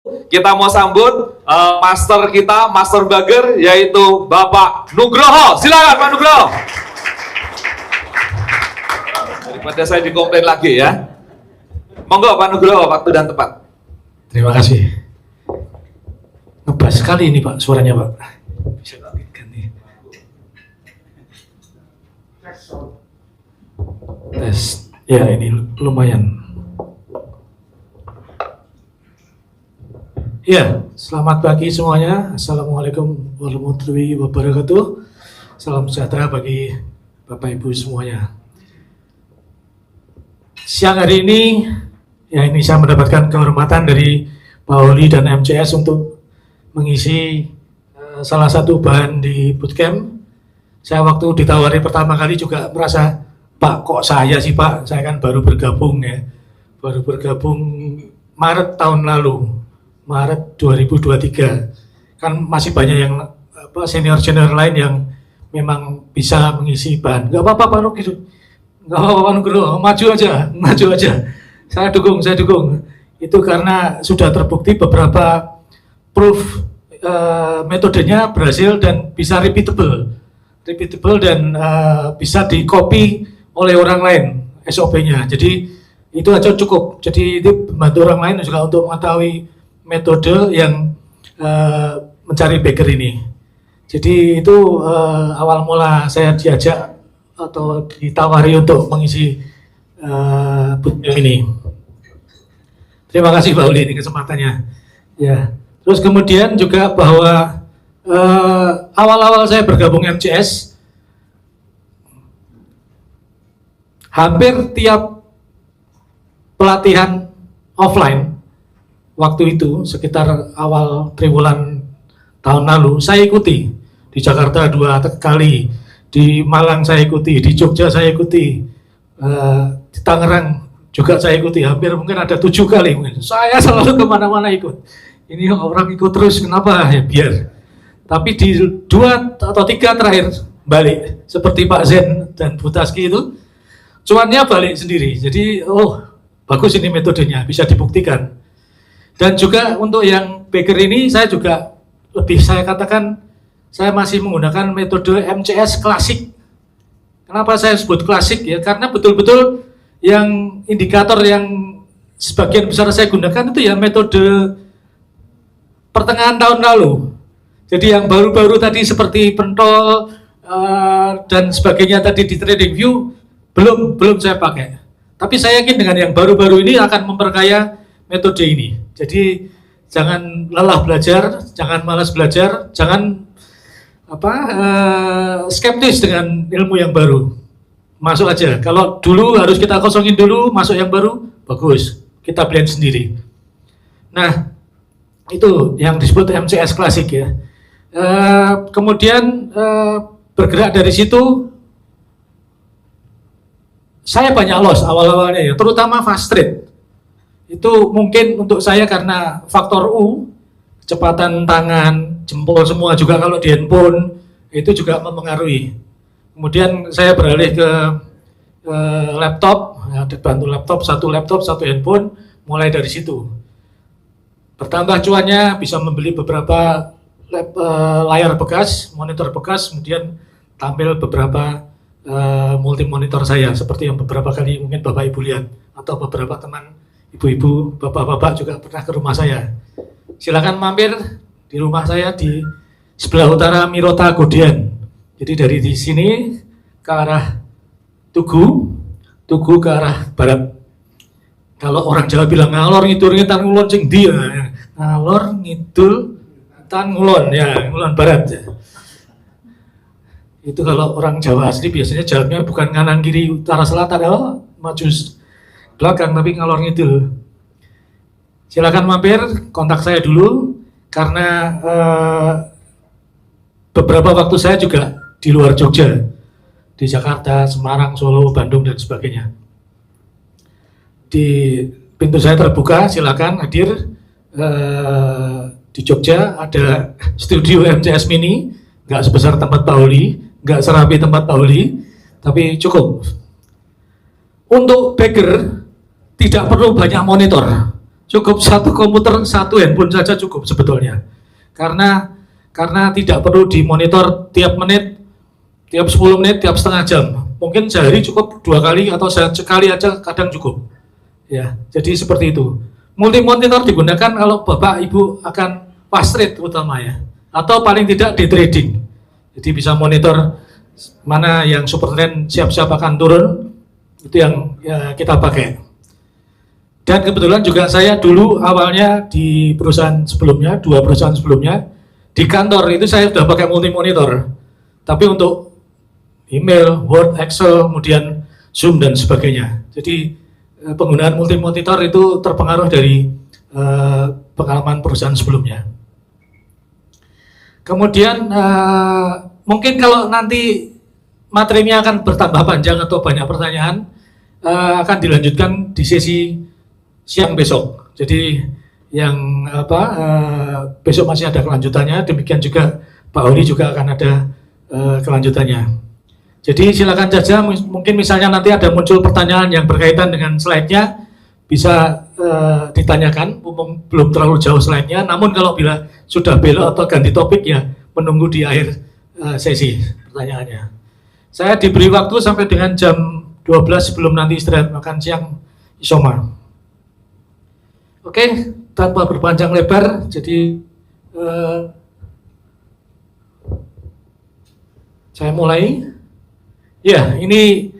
Kita mau sambut master kita, master bagger, yaitu Bapak Nugroho. Silakan Pak Nugroho. Daripada saya dikomplain lagi ya. Monggo Pak Nugroho, waktu dan tempat. Terima kasih. Ngebas sekali ini Pak, suaranya Pak. Bisa ganti. Tes. Ya ini lumayan. Ya, selamat pagi semuanya. Assalamualaikum warahmatullahi wabarakatuh. Salam sejahtera bagi Bapak Ibu semuanya. Siang hari ini, ya ini saya mendapatkan kehormatan dari Pak Oli dan MCS untuk mengisi salah satu bahan di bootcamp. Saya waktu ditawari pertama kali juga merasa, Pak kok saya sih Pak, saya kan baru bergabung ya. Baru bergabung Maret tahun lalu. Maret 2023 kan masih banyak yang senior-senior lain yang memang bisa mengisi bahan. Nggak apa-apa Pak Nuk, gitu. Nggak apa-apa Pak Nugroho, maju aja. Saya dukung. Itu karena sudah terbukti beberapa proof metodenya berhasil dan bisa repeatable dan bisa di copy oleh orang lain SOP-nya. Jadi itu aja cukup. Jadi itu membantu orang lain juga untuk mengetahui metode yang mencari bagger ini. Jadi itu awal mula saya diajak atau ditawari untuk mengisi bootcamp ini. Terima kasih Pak Uli ini kesempatannya. Ya. Terus kemudian juga bahwa awal-awal saya bergabung MCS, hampir tiap pelatihan offline waktu itu sekitar awal triwulan tahun lalu saya ikuti. Di Jakarta 2 kali, di Malang saya ikuti, di Jogja saya ikuti, di Tangerang juga saya ikuti, hampir mungkin ada 7 kali mungkin. Saya selalu kemana-mana ikut. Ini orang ikut terus, kenapa? Ya biar. Tapi di 2 atau 3 terakhir balik, seperti Pak Zen dan Bu Taski itu, cuannya balik sendiri. Jadi, bagus ini metodenya, bisa dibuktikan. Dan juga untuk yang bagger ini saya juga saya katakan saya masih menggunakan metode MCS klasik. Kenapa saya sebut klasik ya? Karena betul-betul yang indikator yang sebagian besar saya gunakan itu ya metode pertengahan tahun lalu. Jadi yang baru-baru tadi seperti pentol dan sebagainya tadi di TradingView belum saya pakai. Tapi saya yakin dengan yang baru-baru ini akan memperkaya metode ini. Jadi jangan lelah belajar, jangan malas belajar, jangan skeptis dengan ilmu yang baru. Masuk aja. Kalau dulu harus kita kosongin dulu, masuk yang baru, bagus. Kita blend sendiri. Nah, itu yang disebut MCS klasik ya. Kemudian bergerak dari situ, saya banyak loss awal-awalnya ya, terutama fast trade. Itu mungkin untuk saya karena faktor U, kecepatan tangan, jempol semua juga kalau di handphone, itu juga mempengaruhi. Kemudian saya beralih ke laptop, ada bantu laptop, satu handphone, mulai dari situ. Bertambah cuannya, bisa membeli beberapa layar bekas, monitor bekas, kemudian tampil beberapa multi monitor saya, seperti yang beberapa kali mungkin Bapak Ibu lihat, atau beberapa teman ibu-ibu, bapak-bapak juga pernah ke rumah saya. Silakan mampir di rumah saya di sebelah utara Mirota Godian. Jadi dari di sini ke arah Tugu ke arah barat. Kalau orang Jawa bilang ngalor ngidul ngetan ngulon sing ndi ya. Ngalor ngidul ngetan ngulon ya, ngulon barat ya. Itu kalau orang Jawa asli biasanya jawabnya bukan kanan kiri utara selatan, maju belakang tapi ngalor ngidul. Silakan mampir, kontak saya dulu karena beberapa waktu saya juga di luar Jogja, di Jakarta, Semarang, Solo, Bandung dan sebagainya. Di pintu saya terbuka, silakan hadir. Di Jogja ada studio MCS Mini, nggak sebesar tempat Pak Oli, nggak serapi tempat Pak Oli, tapi cukup. Untuk bagger tidak perlu banyak monitor, cukup satu komputer, satu handphone saja cukup sebetulnya. Karena tidak perlu dimonitor tiap menit, tiap 10 menit, tiap setengah jam. Mungkin sehari cukup 2 kali atau sekali aja kadang cukup. Ya, jadi seperti itu. Multi monitor digunakan kalau Bapak Ibu akan fast trade terutama ya, atau paling tidak di trading. Jadi bisa monitor mana yang super trend siap-siap akan turun, itu yang ya, kita pakai. Dan kebetulan juga saya dulu awalnya di perusahaan sebelumnya, 2 perusahaan sebelumnya, di kantor itu saya sudah pakai multi monitor. Tapi untuk email, Word, Excel, kemudian Zoom dan sebagainya. Jadi penggunaan multi monitor itu terpengaruh dari pengalaman perusahaan sebelumnya. Kemudian mungkin kalau nanti materinya akan bertambah panjang atau banyak pertanyaan, akan dilanjutkan di sesi siang besok. Jadi yang besok masih ada kelanjutannya. Demikian juga Pak Hori juga akan ada kelanjutannya. Jadi silakan saja, mungkin misalnya nanti ada muncul pertanyaan yang berkaitan dengan slide-nya, bisa ditanyakan, belum terlalu jauh slide-nya, namun kalau bila sudah belok atau ganti topik ya menunggu di akhir sesi pertanyaannya. Saya diberi waktu sampai dengan jam 12 sebelum nanti istirahat makan siang Isoma. Oke, tanpa berpanjang lebar, jadi saya mulai. Ya, ini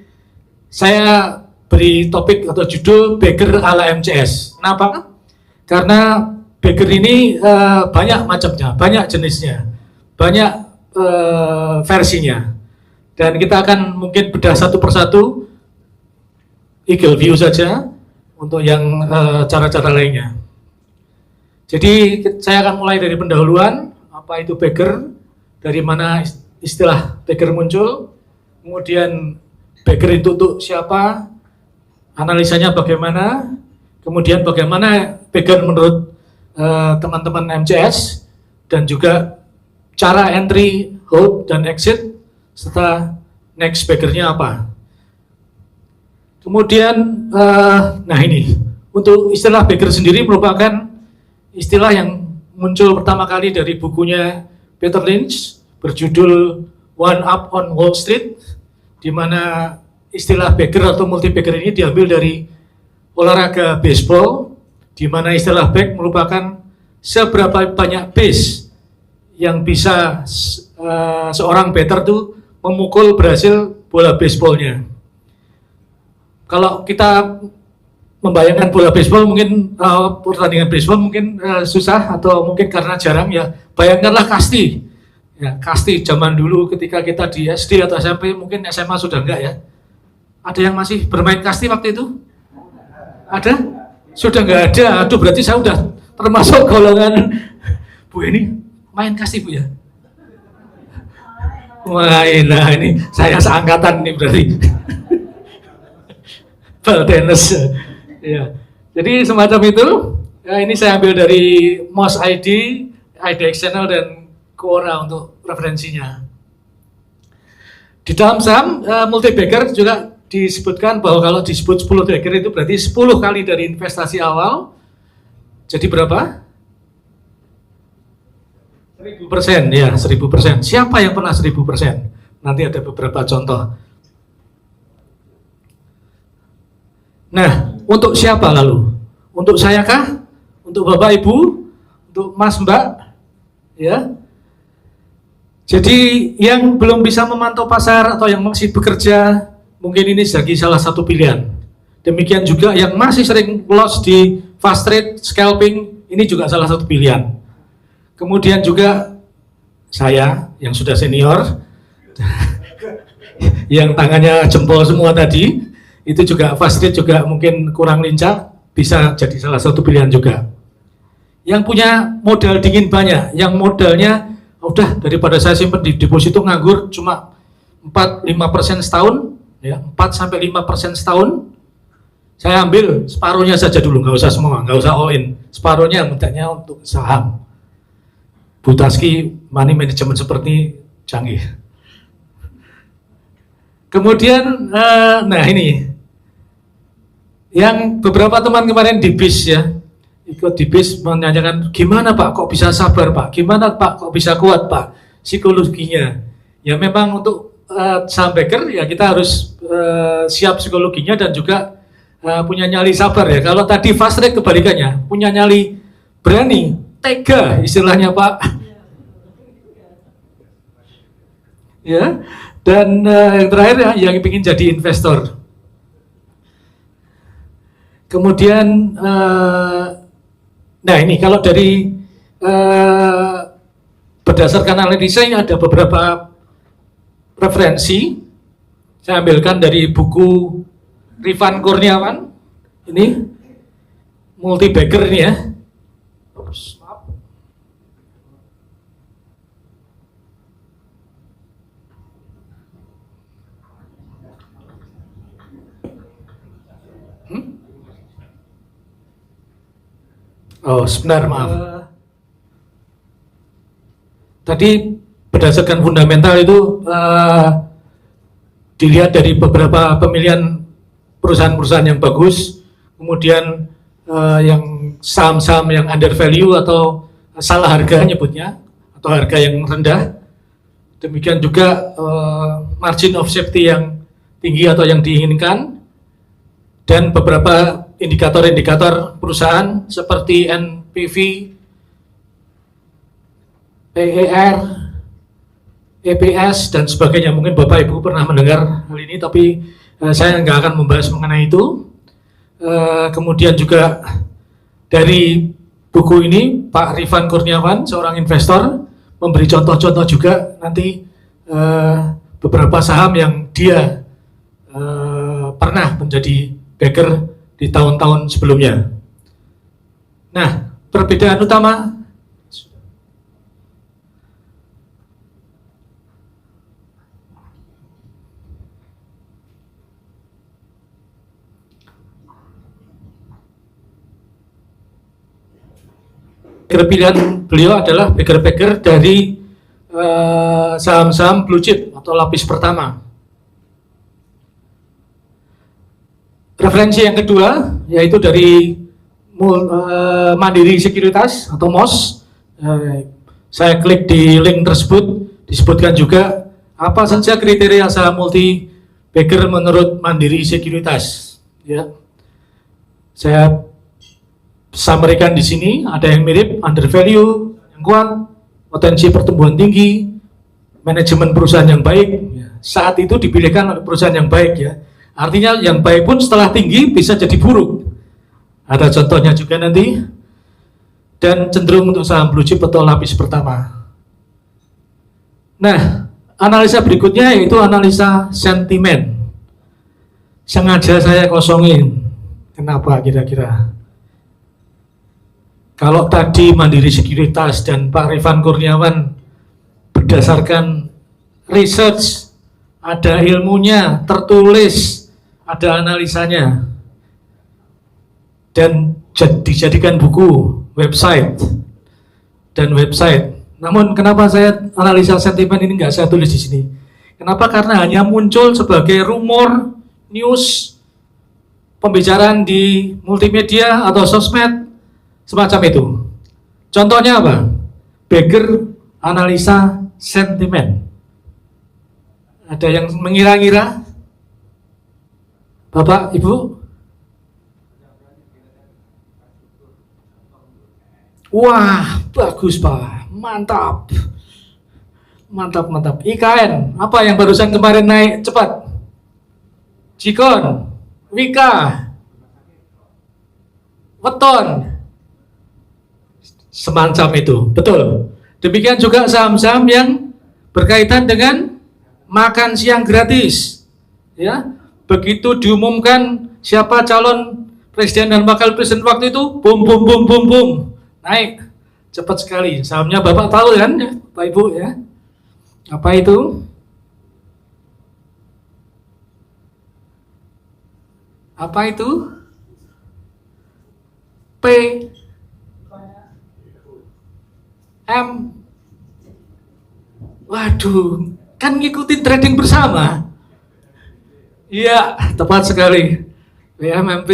saya beri topik atau judul Bagger ala MCS. Kenapa? Karena Bagger ini banyak macamnya, banyak jenisnya, banyak versinya. Dan kita akan mungkin bedah satu persatu, eagle view saja untuk yang cara-cara lainnya. Jadi saya akan mulai dari pendahuluan, apa itu Bagger, dari mana istilah Bagger muncul, kemudian Bagger itu untuk siapa, analisanya bagaimana, kemudian bagaimana Bagger menurut teman-teman MCS, dan juga cara entry, hold, dan exit, serta next Baggernya apa. Kemudian, nah ini, untuk istilah Bagger sendiri merupakan istilah yang muncul pertama kali dari bukunya Peter Lynch, berjudul One Up on Wall Street, di mana istilah Bagger atau multi Bagger ini diambil dari olahraga baseball, di mana istilah bag merupakan seberapa banyak base yang bisa seorang batter tuh memukul berhasil bola baseballnya. Kalau kita membayangkan bola baseball mungkin pertandingan baseball mungkin susah atau mungkin karena jarang ya, bayangkanlah kasti. Ya, kasti zaman dulu ketika kita di SD atau SMP, mungkin SMA sudah enggak ya. Ada yang masih bermain kasti waktu itu? Ada? Sudah enggak ada. Aduh, berarti saya udah termasuk golongan Bu ini main kasti Bu ya? Main, nah ini saya seangkatan nih berarti. Ball tennis. Ya. Jadi semacam itu. Ya, ini saya ambil dari Mouse ID, IDX Channel dan Quora untuk referensinya. Di dalam saham multi bagger juga disebutkan bahwa kalau disebut 10 bagger itu berarti 10 kali dari investasi awal. Jadi berapa? 1000%, ya 1000%. Siapa yang pernah 1000%? Nanti ada beberapa contoh. Nah, untuk siapa lalu? Untuk saya kah? Untuk Bapak Ibu? Untuk Mas Mbak? Ya. Jadi yang belum bisa memantau pasar atau yang masih bekerja, mungkin ini jadi salah satu pilihan. Demikian juga yang masih sering loss di fast trade, scalping, ini juga salah satu pilihan. Kemudian juga saya yang sudah senior, yang tangannya jempol semua tadi, itu juga fast trade juga mungkin kurang lincah, bisa jadi salah satu pilihan juga. Yang punya modal dingin banyak, yang modalnya udah daripada saya simpen di deposito nganggur cuma 4-5% setahun, ya 4-5% setahun, saya ambil separuhnya saja dulu, nggak usah semua, nggak usah all in, separuhnya mintanya untuk saham. Butaski money management seperti canggih. Kemudian, nah ini, yang beberapa teman kemarin di BIS ya, ikut di bis menanyakan, gimana Pak kok bisa sabar Pak, gimana Pak kok bisa kuat Pak, psikologinya. Ya memang untuk saham backer ya kita harus siap psikologinya dan juga punya nyali sabar ya. Kalau tadi fast track kebalikannya, punya nyali berani, tega istilahnya Pak. Ya, dan yang terakhir ya, yang ingin jadi investor. Kemudian, nah ini kalau dari berdasarkan analisa ini ada beberapa referensi. Saya ambilkan dari buku Rifan Kurniawan. Ini multi bagger ini ya. Oops, maaf. Oh, sebentar, maaf. Tadi berdasarkan fundamental itu dilihat dari beberapa pemilihan perusahaan-perusahaan yang bagus, kemudian yang saham-saham yang under value atau salah harga nyebutnya, atau harga yang rendah. Demikian juga margin of safety yang tinggi atau yang diinginkan, dan beberapa indikator-indikator perusahaan seperti NPV, PER, EPS, dan sebagainya. Mungkin Bapak Ibu pernah mendengar hal ini, tapi saya nggak akan membahas mengenai itu. Kemudian juga dari buku ini, Pak Rifan Kurniawan, seorang investor, memberi contoh-contoh juga nanti beberapa saham yang dia pernah menjadi backer di tahun-tahun sebelumnya. Nah, perbedaan utama pilihan beliau adalah backer-backer dari saham-saham blue chip atau lapis pertama. Referensi yang kedua yaitu dari Mandiri Sekuritas atau MOS. Saya klik di link tersebut, disebutkan juga apa saja kriteria saham multi bagger menurut Mandiri Sekuritas. Ya, saya summary-kan di sini. Ada yang mirip, under value, yang kuat, potensi pertumbuhan tinggi, manajemen perusahaan yang baik. Saat itu dipilihkan perusahaan yang baik ya. Artinya yang baik pun setelah tinggi bisa jadi buruk. Ada contohnya juga nanti. Dan cenderung untuk saham blue chip atau lapis pertama. Nah, analisa berikutnya yaitu analisa sentimen. Sengaja saya kosongin. Kenapa kira-kira? Kalau tadi Mandiri Sekuritas dan Pak Rifan Kurniawan berdasarkan research, ada ilmunya, tertulis, ada analisanya, dan dijadikan buku, website, dan website. Namun kenapa saya analisa sentimen ini nggak saya tulis di sini? Kenapa? Karena hanya muncul sebagai rumor, news, pembicaraan di multimedia atau sosmed, semacam itu. Contohnya apa? Bagger analisa sentimen. Ada yang mengira-ngira? Bapak, Ibu? Wah, bagus Pak. Mantap. Mantap, mantap. IKN, apa yang barusan kemarin naik cepat? Jikon, Wika, Weton. Semacam itu, betul. Demikian juga saham-saham yang berkaitan dengan makan siang gratis. Ya, begitu diumumkan siapa calon presiden dan wakil presiden waktu itu, bum bum bum bum bum, naik cepat sekali. Sahamnya Bapak tahu kan, ya, Pak Ibu ya? Apa itu? Apa itu? P M. Waduh, kan ngikutin trading bersama. Iya, tepat sekali. PMMP.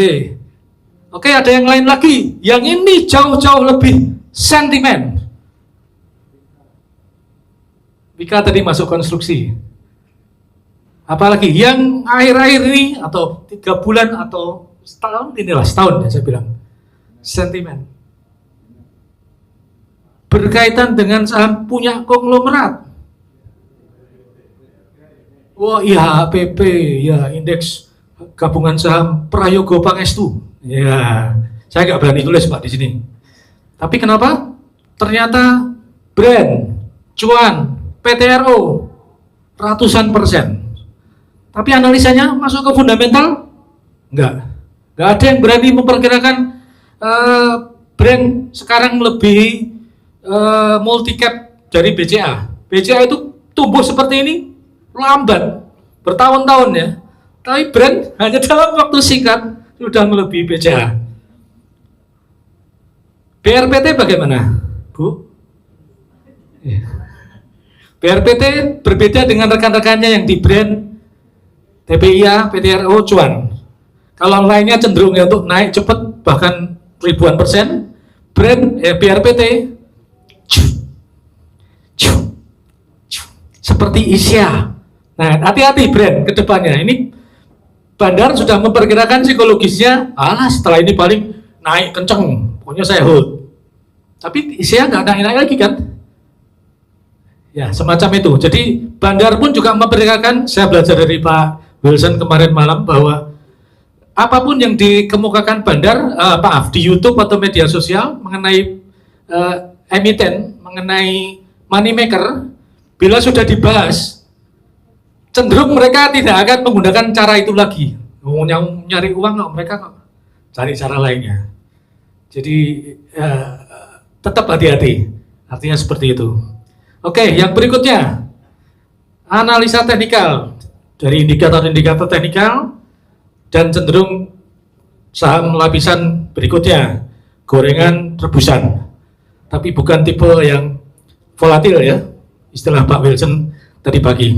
Oke, ada yang lain lagi. Yang ini jauh-jauh lebih sentimen. Wika tadi masuk konstruksi. Apalagi yang akhir-akhir ini atau 3 bulan atau setahun, inilah setahun ya saya bilang. Sentimen. Berkaitan dengan saham punya konglomerat. Wah, IHPP, ya indeks gabungan saham Prayogo Pangestu. Ya, saya nggak berani tulis Pak di sini. Tapi kenapa? Ternyata brand, cuan, PTRO, ratusan persen. Tapi analisanya masuk ke fundamental? Enggak. Enggak ada yang berani memperkirakan brand sekarang lebih multi cap dari BCA. BCA itu tumbuh seperti ini lambat, bertahun-tahun ya. Tapi brand hanya dalam waktu singkat sudah melebihi BCA. BRPT bagaimana, Bu? BRPT berbeda dengan rekan-rekannya yang di brand TPIA, PTRO, cuan. Kalau lainnya cenderung ya untuk naik cepat bahkan ribuan persen, brand BRPT seperti Isya. Nah, hati-hati brand ke depannya. Ini Bandar sudah memperkirakan psikologisnya, setelah ini paling naik kenceng, pokoknya saya hold. Tapi Isya nggak naik-naik lagi kan? Ya, semacam itu. Jadi Bandar pun juga memperkirakan, saya belajar dari Pak Wilson kemarin malam bahwa apapun yang dikemukakan Bandar, di YouTube atau media sosial mengenai emiten, mengenai money maker, bila sudah dibahas, cenderung mereka tidak akan menggunakan cara itu lagi. Yang nyari uang mereka cari cara lainnya. Jadi tetap hati-hati. Artinya seperti itu. Oke, yang berikutnya analisa teknikal dari indikator-indikator teknikal dan cenderung saham lapisan berikutnya gorengan rebusan. Tapi bukan tipe yang volatil ya. Istilah Pak Wilson tadi pagi.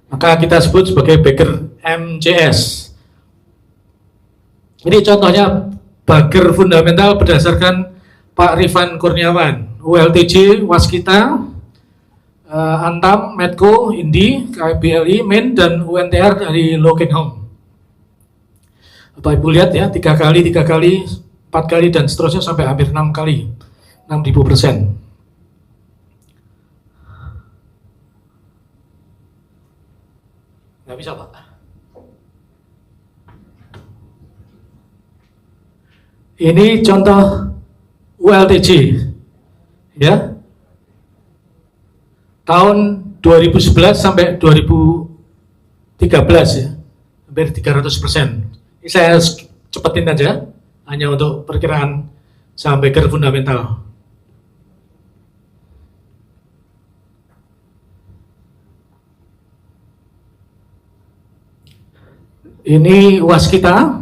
Maka kita sebut sebagai Baker MCS. Ini contohnya Baker fundamental berdasarkan Pak Rifan Kurniawan, ULTJ, Waskita, Antam, Medco, Indi, KBLI, Main, dan UNTR dari Lokenhome. Bapak Ibu lihat ya, 3 kali, 4 kali, dan seterusnya sampai hampir 6 kali, 6.000%. Nggak bisa Pak. Ini contoh ULTJ ya, tahun 2011 sampai 2013 ya, hampir 300%. Ini saya cepetin aja, hanya untuk perkiraan saham Baker fundamental. Ini Waskita.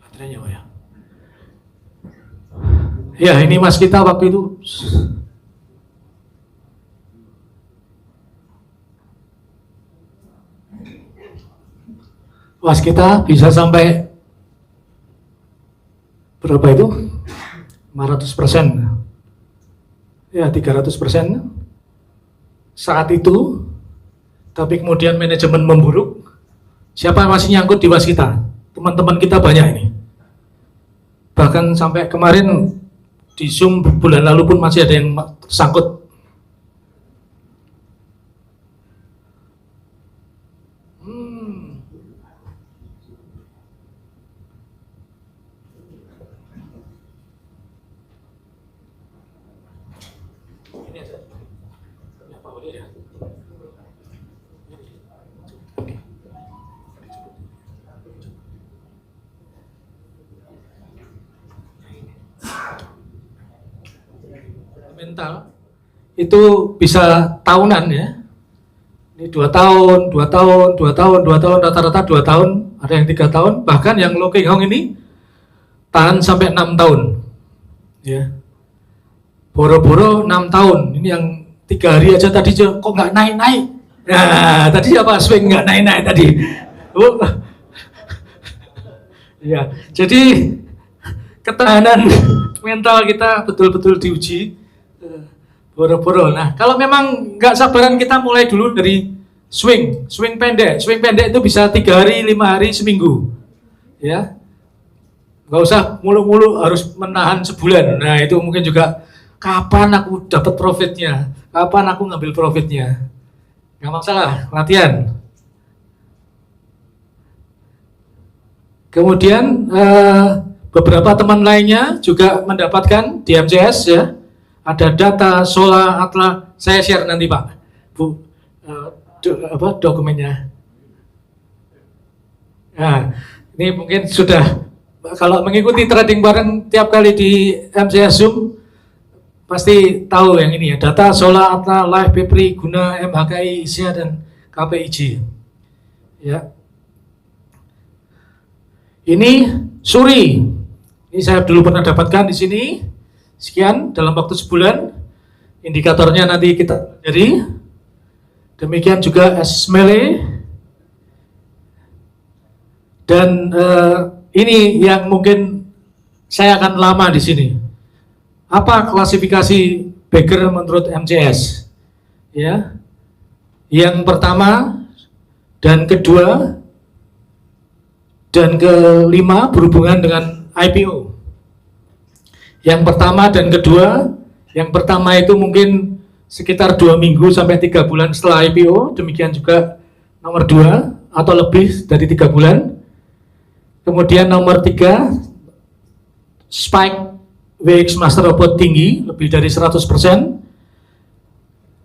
Baterainya ya. Ya, ini Waskita waktu itu. Waskita bisa sampai berapa itu? 500%, ya 300% saat itu, tapi kemudian manajemen memburuk. Siapa masih nyangkut di Waskita? Teman-teman kita banyak ini. Bahkan sampai kemarin di Zoom bulan lalu pun masih ada yang tersangkut. Mental itu bisa tahunan ya. Ini 2 tahun, 2 tahun, 2 tahun, 2 tahun, rata-rata 2 tahun, ada yang 3 tahun, bahkan yang Lokenhome ini tahan sampai 6 tahun. Ya. boro-boro 6 tahun. Ini yang 3 hari aja tadi kok nggak naik-naik. Nah, tadi apa swing nggak naik-naik tadi? Oh. Ya, jadi ketahanan mental kita betul-betul diuji. Boro-boro. Nah, kalau memang nggak sabaran kita mulai dulu dari swing pendek. Swing pendek itu bisa 3 hari, 5 hari, seminggu. Ya, nggak usah mulu-mulu harus menahan sebulan. Nah, itu mungkin juga kapan aku dapat profitnya, kapan aku ngambil profitnya. Nggak masalah, latihan. Kemudian beberapa teman lainnya juga mendapatkan di MCS ya. Ada data, Sola, Atla. Saya share nanti Pak, Bu, dokumennya. Nah, ini mungkin sudah kalau mengikuti trading bareng tiap kali di MCS Zoom pasti tahu yang ini ya. Data, Sola, Atla, Live, Pepri, Guna, MHKI, ISIA dan KPIJ. Ya. Ini Suri. Ini saya dulu pernah dapatkan di sini. Sekian dalam waktu sebulan. Indikatornya nanti kita pelajari. Demikian juga Smele. Dan ini yang mungkin saya akan lama di sini. Apa klasifikasi Bagger menurut MCS? Ya. Yang pertama dan kedua dan kelima berhubungan dengan IPO. Yang pertama dan kedua, yang pertama itu mungkin sekitar 2 minggu sampai 3 bulan setelah IPO, demikian juga nomor 2 atau lebih dari 3 bulan. Kemudian nomor 3, spike WX Master Robot tinggi, lebih dari 100%.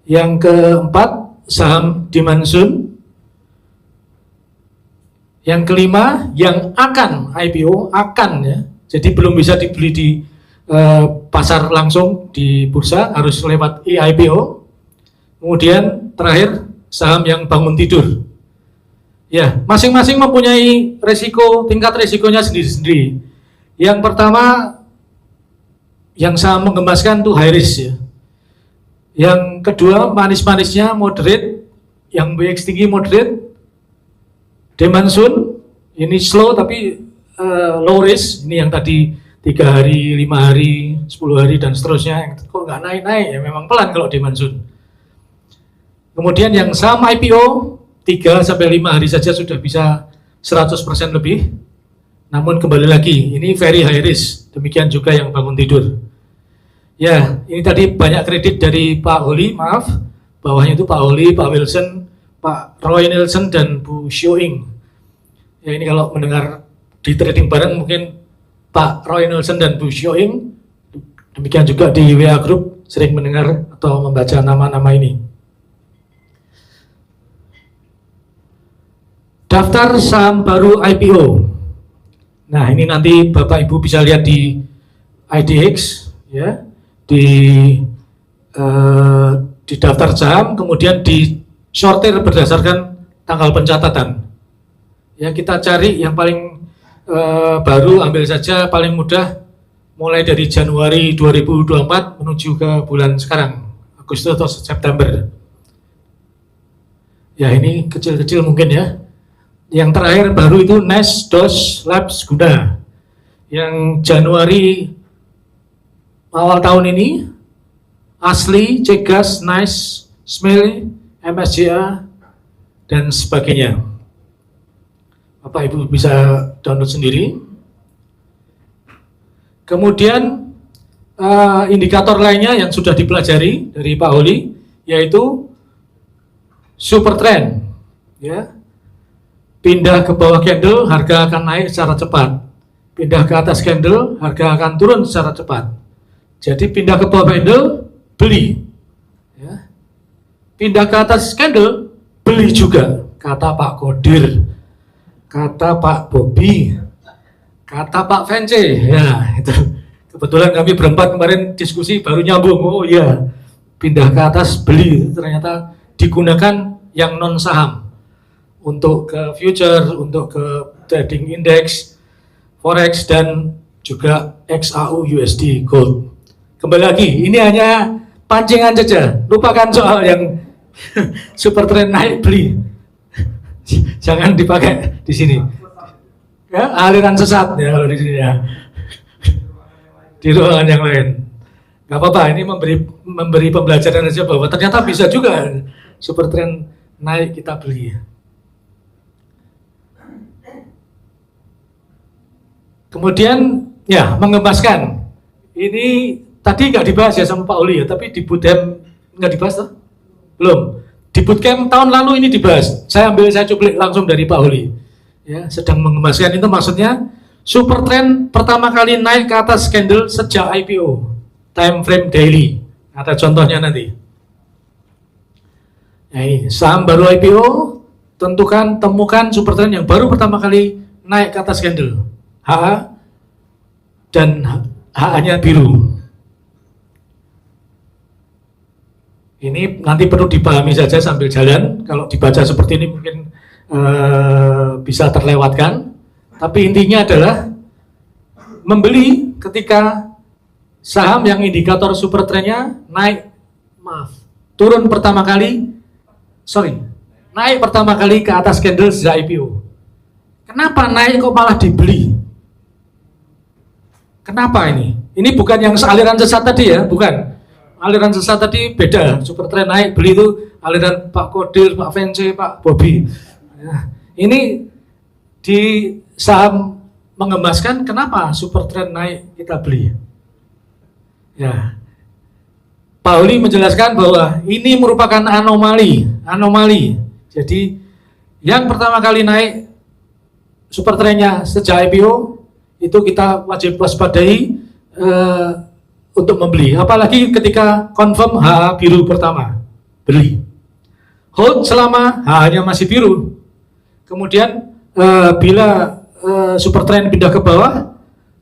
Yang keempat, saham Dimansun. Yang kelima, yang akan IPO, akan ya, jadi belum bisa dibeli di pasar langsung di bursa, harus lewat IPO. Kemudian terakhir, saham yang bangun tidur. Ya, masing-masing mempunyai resiko, tingkat resikonya sendiri-sendiri. Yang pertama, yang saham menggemaskan itu high risk ya. Yang kedua, manis-manisnya moderate, yang BX tinggi moderate. Dimansun ini slow tapi low risk, ini yang tadi 3 hari, 5 hari, 10 hari dan seterusnya. Kok nggak naik-naik ya, memang pelan kalau Dimansun. Kemudian yang saham IPO 3 sampai 5 hari saja sudah bisa 100% lebih. Namun kembali lagi, ini very high risk. Demikian juga yang bangun tidur. Ya, ini tadi banyak kredit dari Pak Holi, maaf. Bawahnya itu Pak Holi, Pak Wilson, Pak Roy Nelson dan Bu Xiaoying. Ya, ini kalau mendengar di trading bareng mungkin Pak Roy Nelson dan Bu Xiaoying, demikian juga di WA Group sering mendengar atau membaca nama-nama ini. Daftar saham baru IPO. Nah, ini nanti Bapak Ibu bisa lihat di IDX ya, di daftar saham, kemudian di sortir berdasarkan tanggal pencatatan. Ya, kita cari yang paling baru, ambil saja paling mudah mulai dari Januari 2024 menuju ke bulan sekarang, Agustus atau September. Ya, ini kecil-kecil mungkin ya. Yang terakhir baru itu Nes, DOS, Labs, Guna. Yang Januari awal tahun ini Asli, Cegas, Nice, Smile, MSJA, dan sebagainya. Bapak Ibu bisa download sendiri. Kemudian indikator lainnya yang sudah dipelajari dari Pak Holi, yaitu super trend. Ya. Pindah ke bawah candle, harga akan naik secara cepat. Pindah ke atas candle, harga akan turun secara cepat. Jadi pindah ke bawah candle, beli. Ya. Pindah ke atas candle, beli juga. Kata Pak Kodir, kata Pak Bobi, kata Pak Vence. Ya, itu. Kebetulan kami berempat kemarin diskusi baru nyambung. Oh iya, pindah ke atas, beli. Ternyata digunakan yang non saham. Untuk ke future, untuk ke trading index, forex, dan juga XAU USD gold. kembali lagi, ini hanya pancingan saja. Lupakan soal yang super trend naik beli. Jangan dipakai di sini. Ya, aliran sesat ya kalau di sini ya. Di ruangan yang lain. Gak apa-apa, ini memberi pembelajaran saja bahwa ternyata bisa juga super trend naik kita beli. Kemudian ya mengemaskan. Ini tadi nggak dibahas ya sama Pak Oli ya, tapi di bootcamp nggak dibahas tuh? Belum. Di bootcamp tahun lalu ini dibahas. Saya cuplik langsung dari Pak Oli. Ya, sedang mengemaskan itu maksudnya super trend pertama kali naik ke atas candle sejak IPO. Time frame daily. Ada contohnya nanti. Nah, ini saham baru IPO, temukan super trend yang baru pertama kali naik ke atas candle. HA dan HA-nya biru. Ini nanti perlu dipahami saja sambil jalan. Kalau dibaca seperti ini mungkin bisa terlewatkan. Tapi intinya adalah membeli ketika saham yang indikator super trendnya naik, naik pertama kali ke atas candle sejak IPO. Kenapa naik kok malah dibeli? Kenapa ini? Ini bukan yang aliran sesat tadi ya, bukan. Aliran sesat tadi beda. Super trend naik beli itu aliran Pak Kodir, Pak Vence, Pak Bobby. Ya, ini di saham mengemaskan kenapa super trend naik kita beli? Ya, Pak Oli menjelaskan bahwa ini merupakan anomali. Jadi yang pertama kali naik super trendnya sejak IPO itu kita wajib waspadai untuk membeli. Apalagi ketika confirm HA biru pertama, beli. Hold selama HA-nya masih biru. Kemudian bila super trend pindah ke bawah,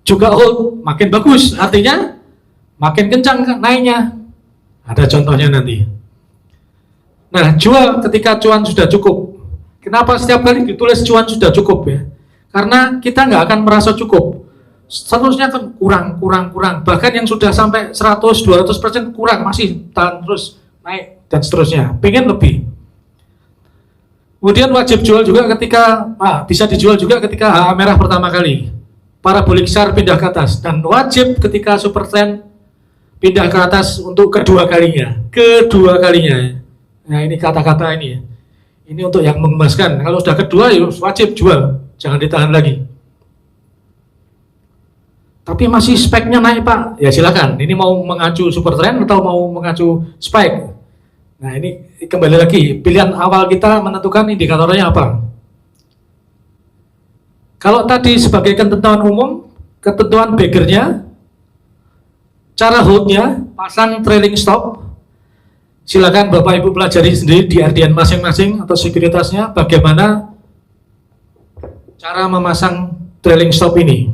juga hold makin bagus. Artinya makin kencang naiknya. Ada contohnya nanti. Nah, jual ketika cuan sudah cukup. Kenapa setiap kali ditulis cuan sudah cukup ya? Karena kita nggak akan merasa cukup. Seterusnya kan kurang. Bahkan yang sudah sampai 100-200% kurang, masih tahan terus naik dan seterusnya. Pengen lebih. Kemudian wajib jual juga ketika, bisa dijual juga ketika HA merah pertama kali. Parabolic SAR pindah ke atas. Dan wajib ketika super trend pindah ke atas untuk kedua kalinya. Nah ini kata-kata ini ya. Ini untuk yang mengemaskan. Kalau sudah kedua ya wajib jual. Jangan ditahan lagi. Tapi masih speknya naik Pak. Ya silakan. Ini mau mengacu super trend atau mau mengacu spike. Nah ini kembali lagi. Pilihan awal kita menentukan indikatornya apa. Kalau tadi sebagai ketentuan umum, ketentuan beggarnya, cara holdnya, pasang trailing stop. Silakan Bapak Ibu pelajari sendiri di RDN masing-masing atau sekuritasnya bagaimana cara memasang trailing stop ini.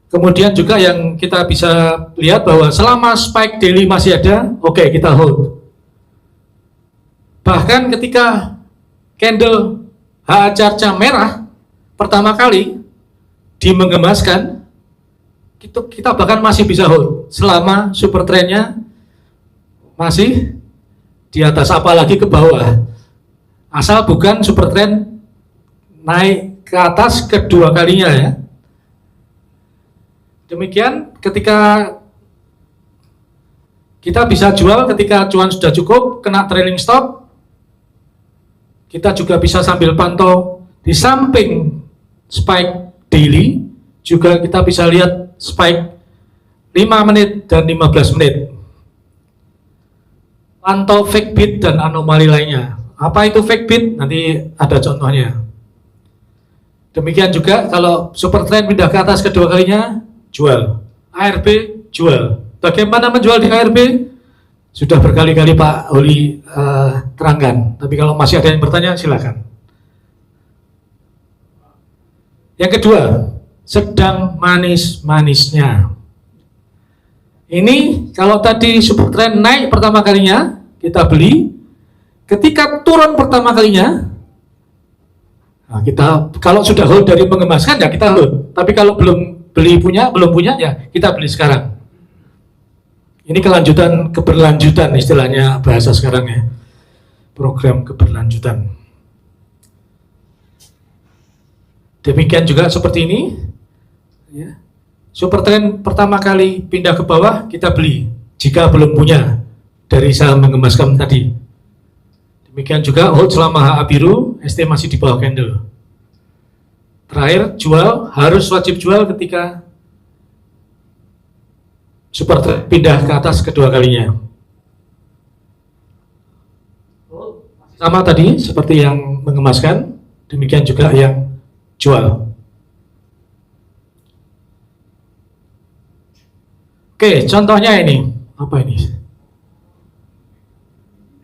Kemudian juga yang kita bisa lihat bahwa selama spike daily masih ada, oke, kita hold. Bahkan ketika candle HA chartnya merah pertama kali di menggemaskan, kita bahkan masih bisa hold selama super trendnya masih di atas, apalagi ke bawah. Asal bukan super trend naik ke atas kedua kalinya ya. Demikian ketika kita bisa jual ketika cuan sudah cukup, kena trailing stop. Kita juga bisa sambil pantau di samping spike daily, juga kita bisa lihat spike 5 menit dan 15 menit. Pantau fake bid dan anomali lainnya. Apa itu fake bid? Nanti ada contohnya. Demikian juga kalau super trend pindah ke atas kedua kalinya, jual. ARB, jual. Bagaimana menjual di ARB? Sudah berkali-kali Pak Oli terangkan. Tapi kalau masih ada yang bertanya, silakan. Yang kedua, sedang manis-manisnya. Ini kalau tadi super trend naik pertama kalinya, kita beli. Ketika turun pertama kalinya, nah kita kalau sudah hold dari mengemaskan ya kita hold. Tapi kalau belum punya ya kita beli sekarang. Ini keberlanjutan istilahnya bahasa sekarang ya. Program keberlanjutan. Demikian juga seperti ini. Ya. Supertrend pertama kali pindah ke bawah kita beli jika belum punya dari saham mengemaskan tadi. Demikian juga hold selama HA biru, ST masih di bawah candle. Terakhir jual, harus wajib jual ketika Supertrend pindah ke atas kedua kalinya. Sama tadi seperti yang mengemaskan, demikian juga yang jual. Oke, contohnya ini. Apa ini?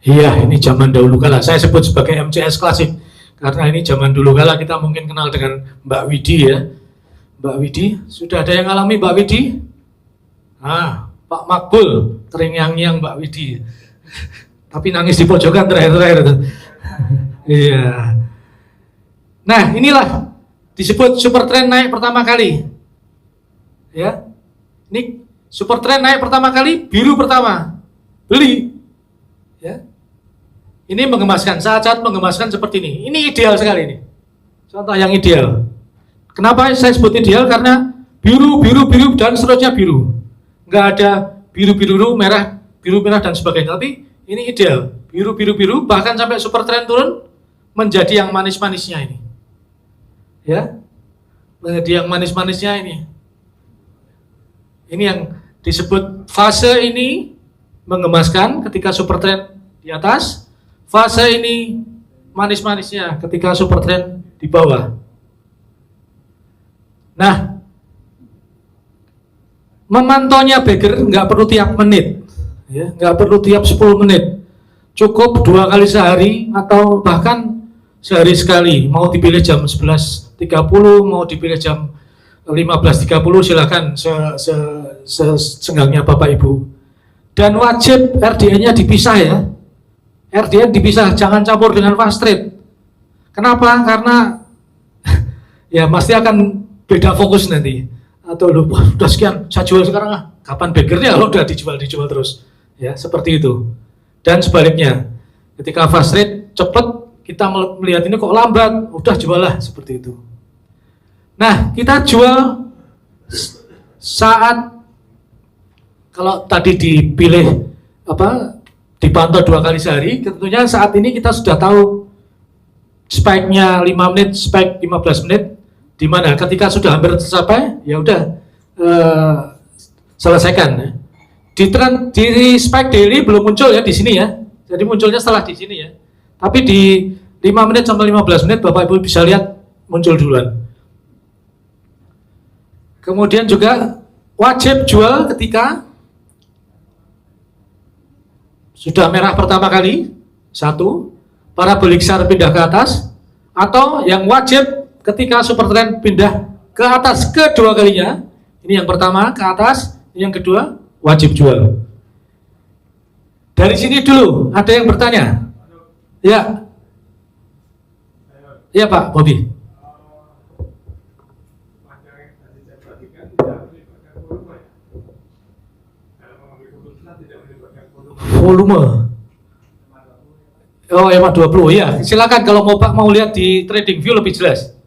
Iya, ini zaman dahulu kala. Saya sebut sebagai MCS klasik. Karena ini zaman dulu kala kita mungkin kenal dengan Mbak Widi ya. Mbak Widi, sudah ada yang alami Mbak Widi? Pak Makbul, terngiang-ngiang Mbak Widi. Tapi nangis di pojokan terakhir-terakhir itu. Iya. Nah, inilah disebut Supertrend naik pertama kali. Ya. Ini Supertrend naik pertama kali, biru pertama. Beli. Ya. Ini mengemaskan, saat-saat mengemaskan seperti ini. Ini ideal sekali ini. Contoh yang ideal. Kenapa saya sebut ideal? Karena biru, dan seterusnya biru. Nggak ada biru, merah, dan sebagainya. Tapi ini ideal. Biru, bahkan sampai Supertrend turun menjadi yang manis-manisnya ini. Ya. Menjadi yang manis-manisnya ini. Ini yang disebut fase ini mengemaskan ketika Supertrend di atas. Fase ini manis-manisnya ketika Supertrend di bawah. Nah, memantaunya Bagger nggak perlu tiap menit, ya, nggak perlu tiap 10 menit, cukup 2 kali sehari atau bahkan sehari sekali. Mau dipilih jam 11.30, mau dipilih jam 15.30, silakan senggangnya Bapak Ibu. Dan wajib RDN-nya dipisah ya, RDN dipisah, jangan campur dengan fast trade. Kenapa? Karena ya pasti akan beda fokus nanti. Atau udah sekian, saya jual sekarang kapan Baggernya kalau udah dijual terus, ya seperti itu. Dan sebaliknya, ketika fast rate cepet kita melihat ini kok lambat, udah jual lah seperti itu. Nah, kita jual saat kalau tadi dipilih dipantau 2 kali sehari, tentunya saat ini kita sudah tahu spike-nya 5 menit, spike 15 menit. Di mana ketika sudah hampir tercapai, ya udah selesaikan. Di spike daily belum muncul ya di sini ya. Jadi munculnya setelah di sini ya. Tapi di 5 menit sampai 15 menit Bapak Ibu bisa lihat muncul duluan. Kemudian juga wajib jual ketika sudah merah pertama kali, 1, parabolic SAR pindah ke atas, atau yang wajib ketika Supertrend pindah ke atas kedua kalinya. Ini yang pertama ke atas, yang kedua wajib jual. Dari sini dulu ada yang bertanya? Ya. Ya Pak Bobi. Volume. Oh, EMA 20 ya. Silakan kalau mau lihat di Trading View lebih jelas.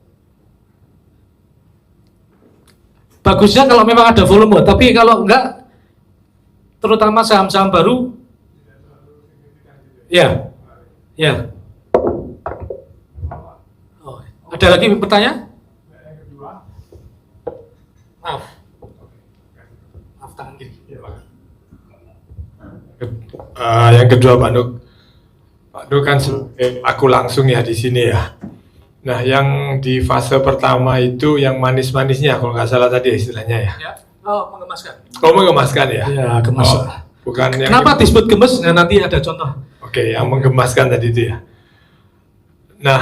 Bagusnya kalau memang ada volume, tapi kalau enggak, terutama saham-saham baru, ya, ya. Oh, ada lagi pertanyaan? Maaf, tangan kiri. Yang kedua Pak Nuk kan aku langsung ya di sini ya. Nah, yang di fase pertama itu yang manis-manisnya kalau nggak salah tadi istilahnya ya. Ya. Oh, mengemaskan. Oh, mengemaskan ya? Ya, gemas. Oh, bukan yang kenapa disebut gemes? Nah, nanti ada contoh. Oke, yang menggemaskan tadi itu ya. Nah,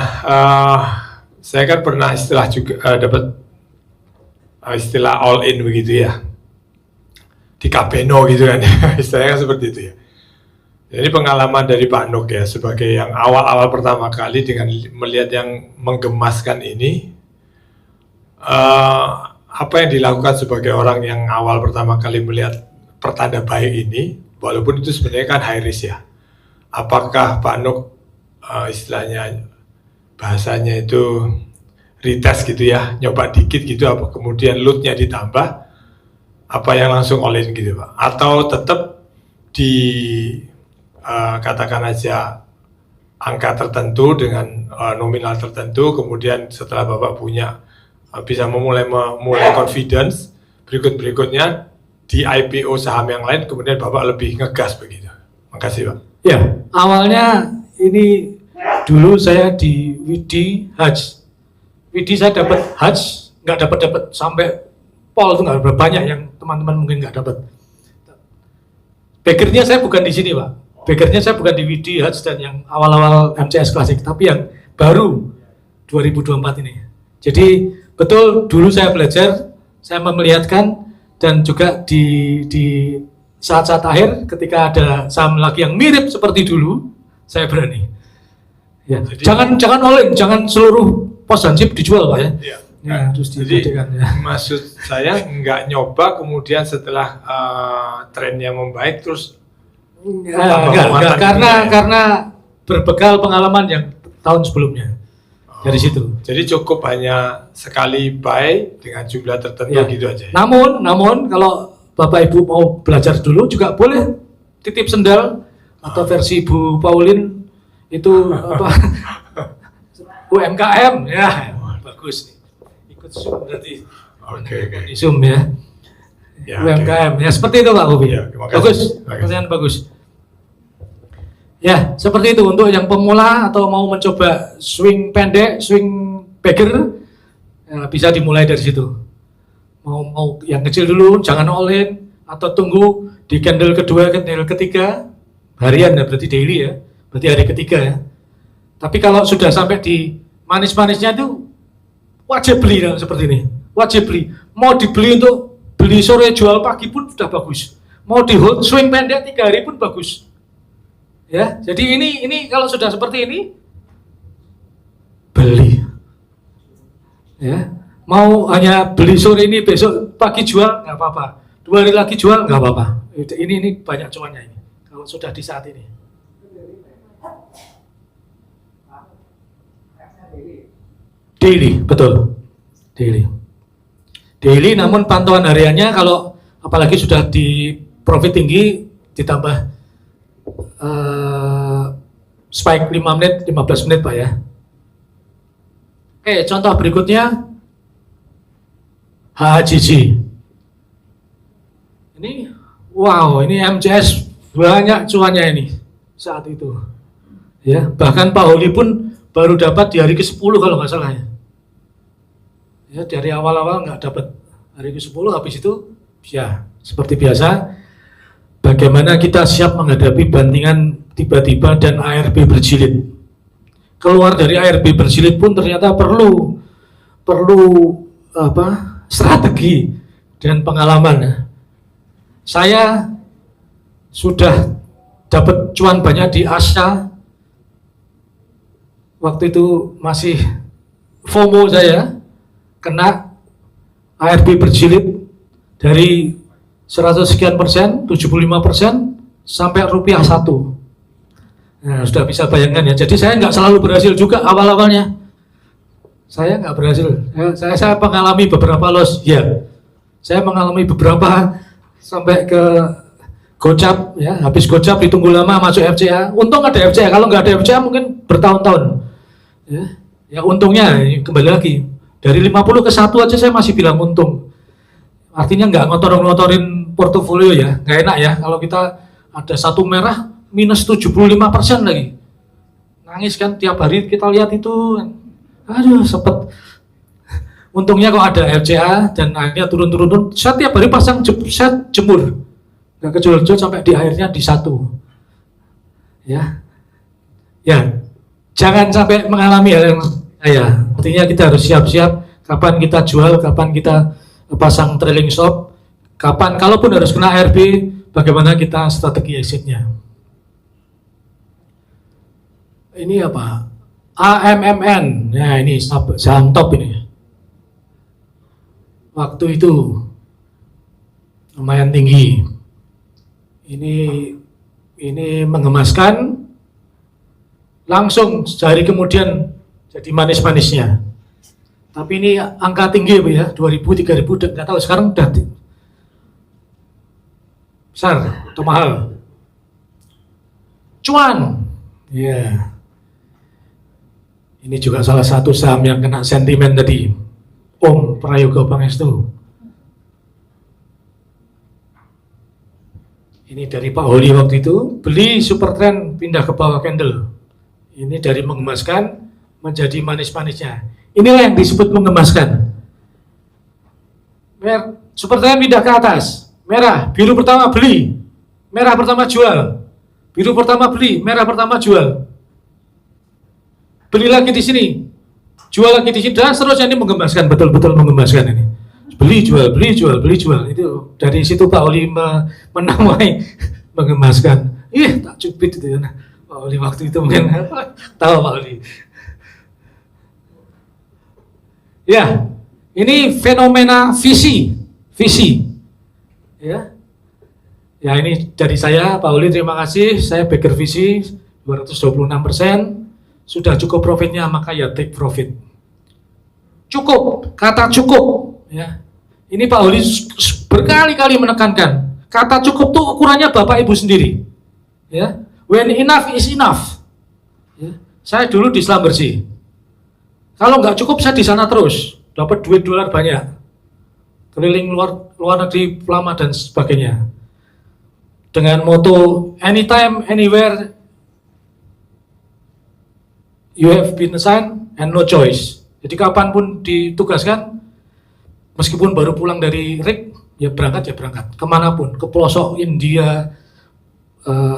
saya kan pernah dapat istilah all in begitu ya. Di Kapeno gitu kan ya. Istilahnya kan seperti itu ya. Jadi pengalaman dari Pak Nuk ya, sebagai yang awal-awal pertama kali dengan melihat yang menggemaskan ini, apa yang dilakukan sebagai orang yang awal pertama kali melihat pertanda baik ini, walaupun itu sebenarnya kan high risk ya. Apakah Pak Nuk istilahnya bahasanya itu retest gitu ya, nyoba dikit gitu, apa kemudian loadnya ditambah, apa yang langsung all in gitu Pak? Atau tetap di katakan aja angka tertentu dengan nominal tertentu, kemudian setelah Bapak punya bisa memulai confidence, berikutnya di IPO saham yang lain, kemudian Bapak lebih ngegas begitu. Makasih Pak. Ya, awalnya ini dulu saya di Widi Hajj. Widi saya dapat Hajj, nggak dapat sampai pol itu nggak berapa banyak yang teman-teman mungkin nggak dapat. Backgroundnya saya bukan di sini Pak. Backgroundnya saya bukan di Widi Hajj dan yang awal-awal MCS Klasik, tapi yang baru 2024 ini. Jadi betul dulu saya belajar, saya memelihatkan, dan juga di saat-saat akhir ketika ada saham lagi yang mirip seperti dulu, saya berani. Ya, jadi, jangan all in, jangan seluruh pos hansip dijual Pak ya. Iya. Ya, terus Jadi ya. maksud saya nggak nyoba kemudian setelah trennya membaik terus Enggak, karena berbekal pengalaman yang tahun sebelumnya. Dari situ. Jadi cukup hanya sekali buy dengan jumlah tertentu Ya. gitu aja. Namun kalau Bapak Ibu mau belajar dulu juga boleh titip sendal atau versi Ibu Paulin itu apa UMKM ya, bagus nih. Ikut Zoom berarti. Oke. Di Zoom ya. Ya, UMKM ya, seperti itu Pak Ubi. Ya, terima kasih. Bagus, Terima kasih. pertanyaan bagus. Ya, seperti itu untuk yang pemula atau mau mencoba swing pendek, swing bagger, ya, bisa dimulai dari situ. Mau yang kecil dulu, jangan all in, atau tunggu di candle kedua, candle ketiga, harian ya, berarti daily ya, berarti hari ketiga ya. Tapi kalau sudah sampai di manis-manisnya itu wajib beli seperti ini, wajib beli. Mau dibeli untuk beli sore jual pagi pun sudah bagus. Mau di hold swing pendek 3 hari pun bagus. Ya, jadi ini kalau sudah seperti ini beli. Ya, mau hanya beli sore ini besok pagi jual nggak apa-apa. 2 hari lagi jual nggak apa-apa. Ini banyak cuannya ini. Kalau sudah di saat ini. Daily, betul. Daily, namun pantauan hariannya kalau apalagi sudah di profit tinggi ditambah spike 5 menit, 15 menit Pak ya. Oke, contoh berikutnya HHGG. Ini, wow, ini MCS banyak cuannya ini saat itu. Ya, bahkan Pak Holi pun baru dapat di hari ke-10 kalau nggak salah ya. Ya, dari awal-awal nggak dapat, hari ke-10 habis itu ya seperti biasa. Bagaimana kita siap menghadapi bantingan tiba-tiba dan ARB berjilid. Keluar dari ARB berjilid pun ternyata perlu strategi dan pengalaman. Saya sudah dapat cuan banyak di Asya. Waktu itu masih FOMO saya, kena ARB berjilid dari 100 sekian persen, 75% sampai rupiah 1. Nah, sudah bisa bayangkan ya. Jadi saya nggak selalu berhasil juga awal-awalnya. Saya nggak berhasil. Saya mengalami beberapa loss. Ya, saya mengalami beberapa sampai ke gocap. Ya, habis gocap ditunggu lama masuk FCA. Untung ada FCA. Kalau nggak ada FCA mungkin bertahun-tahun. Ya, untungnya kembali lagi dari 50 ke 1 aja saya masih bilang untung. Artinya nggak ngotor-ngotorin portofolio ya, nggak enak ya kalau kita ada satu merah minus 75% lagi. Nangis kan tiap hari kita lihat itu, aduh sepet. Untungnya kok ada FCA dan akhirnya turun-turun, saya tiap hari pasang set jemur, nggak kejol-jol sampai di akhirnya di 1. Ya, jangan sampai mengalami hal yang saya. Artinya kita harus siap-siap kapan kita jual, kapan kita pasang trailing stop, kapan kalaupun harus kena RB, bagaimana kita strategi exitnya. Ini apa? AMMN, nah ini saham top ini. Waktu itu lumayan tinggi, ini mengemaskan, langsung sehari kemudian jadi manis-manisnya. Tapi ini angka tinggi Bu ya, 2000, 3000, nggak tahu sekarang udah besar atau mahal. Cuan, ya. Ini juga salah satu saham yang kena sentimen tadi, Om Prayogo Pangestu. Ini dari Pak Holi waktu itu, beli super trend pindah ke bawah candle. Ini dari mengemaskan menjadi manis-manisnya. Inilah yang disebut mengemaskan. Super trend pindah ke atas, merah, biru pertama beli, merah pertama jual, biru pertama beli, merah pertama jual. Beli lagi di sini, jual lagi di sini, dan seterusnya. Ini mengemaskan, betul-betul mengemaskan ini. Beli jual, beli jual, beli jual. Itu dari situ Pak Oli menamai mengemaskan. Tak cupit itu ya. Pak Oli waktu itu mungkin tahu Pak Oli. Ya, ini fenomena visi. Ya, ini dari saya Pak Oli, terima kasih. Saya backer visi 226%. Sudah cukup profitnya, maka ya take profit. Cukup, kata cukup. Ya, ini Pak Oli berkali-kali menekankan kata cukup tuh ukurannya Bapak Ibu sendiri. Ya, when enough is enough. Ya, saya dulu di Selam Bersih. Kalau nggak cukup saya di sana terus, dapat duit dolar banyak, keliling luar negeri lama dan sebagainya. Dengan moto anytime, anywhere, you have been assigned and no choice. Jadi kapanpun ditugaskan, meskipun baru pulang dari RIK, ya berangkat, kemanapun, ke pelosok India,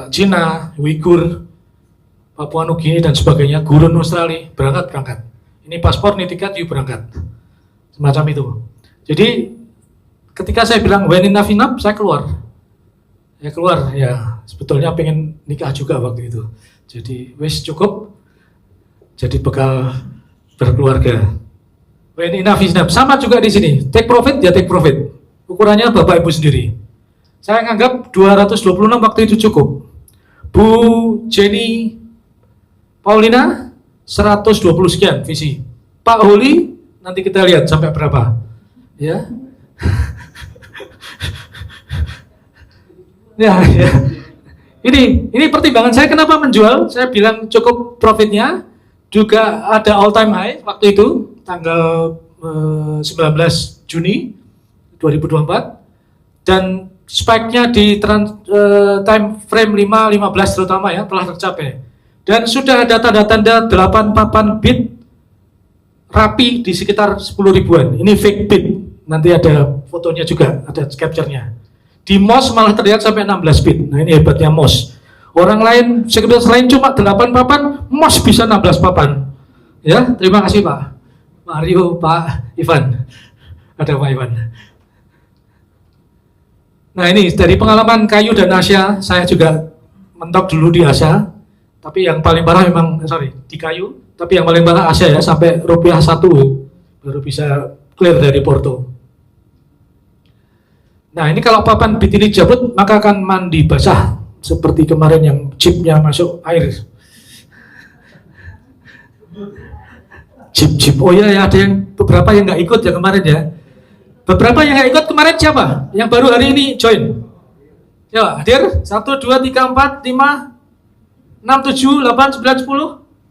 Cina, Uighur, Papua Nugini dan sebagainya, Gurun Australia, berangkat. Ini paspor, ini tiket, yuk berangkat. Semacam itu. Jadi ketika saya bilang when enough, saya keluar. Ya sebetulnya pengen nikah juga waktu itu. Jadi wis cukup, jadi bekal berkeluarga. When enough is enough. Sama juga di sini. Take profit ya take profit. Ukurannya Bapak Ibu sendiri. Saya nganggap 226 waktu itu cukup. Bu Jenny Paulina 120 sekian visi. Pak Holi nanti kita lihat sampai berapa. Ya. Ya. Ini pertimbangan saya kenapa menjual. Saya bilang cukup profitnya. Juga ada all time high waktu itu tanggal 19 Juni 2024 dan spike-nya di time frame 5-15 terutama ya telah tercapai. Dan sudah ada tanda-tanda 8 papan bid rapi di sekitar 10 ribuan. Ini fake bid. Nanti ada fotonya juga, ada capture-nya. Di MOS malah terlihat sampai 16 bid. Nah ini hebatnya MOS. Orang lain, sekuritas lain cuma 8 papan, MOS bisa 16 papan. Ya, terima kasih Pak Mario, Pak Ivan. Ada Pak Ivan. Nah ini dari pengalaman Kayu dan Asia, saya juga mentok dulu di Asia. Tapi yang paling parah memang, di Kayu. Tapi yang paling parah Asia ya, sampai rupiah 1 baru bisa clear dari Porto. Nah ini kalau papan bid ini cabut, maka akan mandi basah. Seperti kemarin yang chipnya masuk air. Chip. Oh ya, ada yang beberapa yang nggak ikut ya kemarin ya. Beberapa yang nggak ikut kemarin siapa? Yang baru hari ini join. Ya, hadir. 1, 2, 3, 4, 5, 6, 7, 8, 9,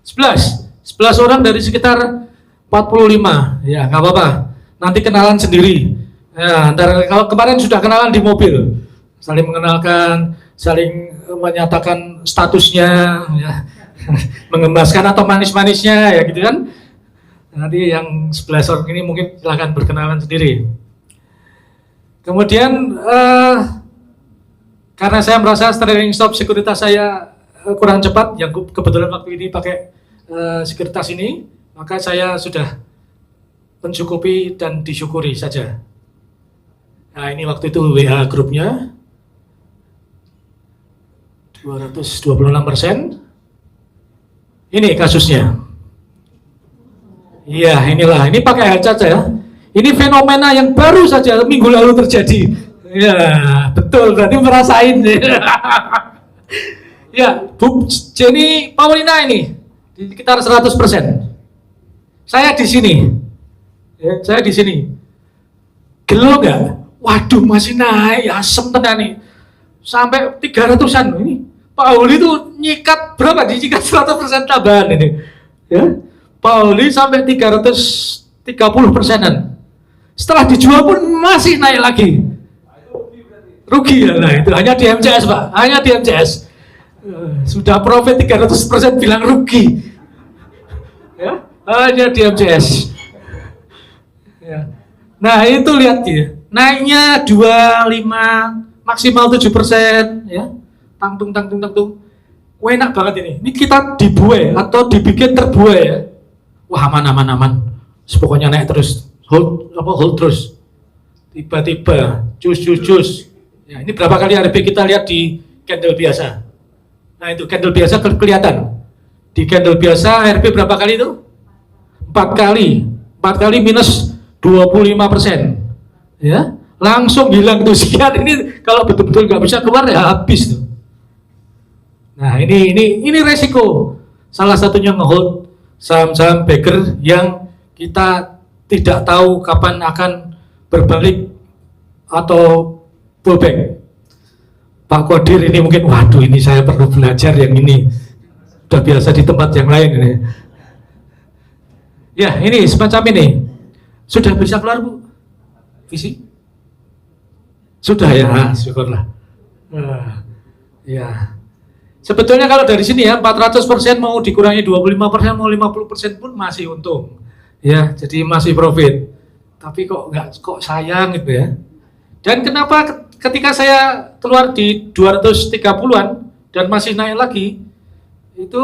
10, 11 orang dari sekitar 45. Ya, nggak apa-apa. Nanti kenalan sendiri. Ya, kalau kemarin sudah kenalan di mobil, saling mengenalkan, saling menyatakan statusnya, ya. Mengemaskan atau manis-manisnya, ya gitu kan. Nanti yang 11 orang ini mungkin silahkan berkenalan sendiri. Kemudian karena saya merasa trading stop sekuritas saya kurang cepat, yang kebetulan waktu ini pakai sekuritas ini, maka saya sudah mencukupi dan disyukuri saja. Nah ini waktu itu WA grupnya 226%. Ini kasusnya. Iya inilah, ini pakai headset ya. Ini fenomena yang baru saja minggu lalu terjadi. Ya, betul. Berarti merasain. Ya, Bu Jenny Paulina ini di sekitar 100%. Saya di sini. Ya, saya di sini. Gelo nggak? Waduh, masih naik, asem tenan nih. Sampai 300-an ini. Pauli itu nyikat berapa? Nyikat 100% tambahan ini. Ya. Pauli sampai 330%-an. Setelah dijual pun masih naik lagi. Rugi ya, nah itu hanya di MCS Pak, hanya di MCS. Sudah profit 300% bilang rugi. Ya, hanya di MCS. Ya. Nah itu lihat dia, naiknya 25, maksimal 7%, ya. Tangtung. Enak banget ini. Ini kita dibuai atau dibikin terbuai ya. Wah aman. Pokoknya naik terus, hold terus. Tiba-tiba, cus. Ya, ini berapa kali RB kita lihat di candle biasa. Nah itu candle biasa kelihatan. Di candle biasa RB berapa kali itu? 4 kali. 4 kali minus 25%. Ya, langsung hilang tuh sekian. Ini kalau betul-betul nggak bisa keluar ya habis tuh. Nah ini resiko. Salah satunya ngehold saham-saham bagger yang kita tidak tahu kapan akan berbalik atau pullback. Pak Kodir ini mungkin, waduh ini saya perlu belajar yang ini. Sudah biasa di tempat yang lain ini. Ya ini semacam ini. Sudah bisa keluar Bu? Visi? Sudah ya, syukurlah. Ya. Sebetulnya kalau dari sini ya 400% mau dikurangi 25%, mau 50% pun masih untung. Ya, jadi masih profit. Tapi kok sayang gitu ya. Dan kenapa ketika saya keluar di 230-an dan masih naik lagi, itu